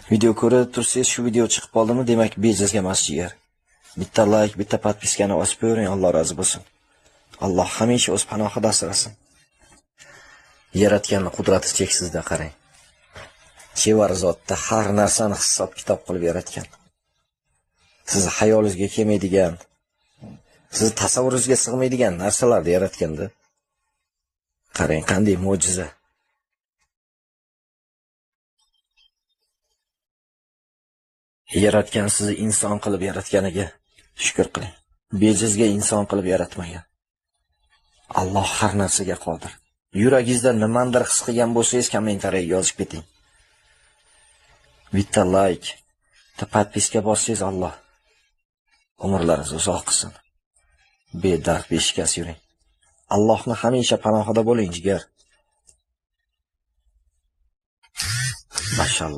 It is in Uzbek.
Video ko'rib tursangiz, shu video chiqib qoldimi, demak bejizga emas jigar. Bitta like, bitta podpiskani osib qo'ying, Alloh rozi bo'lsin. Alloh hamisha o'z panohida asrasin. Yaratganning qudrati cheksizda qarang. Chevar zotda har narsani hisob-kitob qilib yaratgan. Sizni xayolingizga kelmaydigan, sizni tasavvuringizga sig'maydigan narsalarni yaratganda. Qarang, qanday mo'jiza. Yaratgan sizni inson qilib yaratganiga shukr qiling. Bejizga inson qilib yaratmagan. Alloh har narsaga qodir. Yuragingizda nimandir his qilgan bo'lsangiz, kommentariyaga yozib keting. Bitta like, bitta podpiska bossangiz, Alloh umrlaringizni uzoq qilsin. Bedard beshikasi yuring. Allohning hamisha panohida bo'ling jigar. Mashalloh.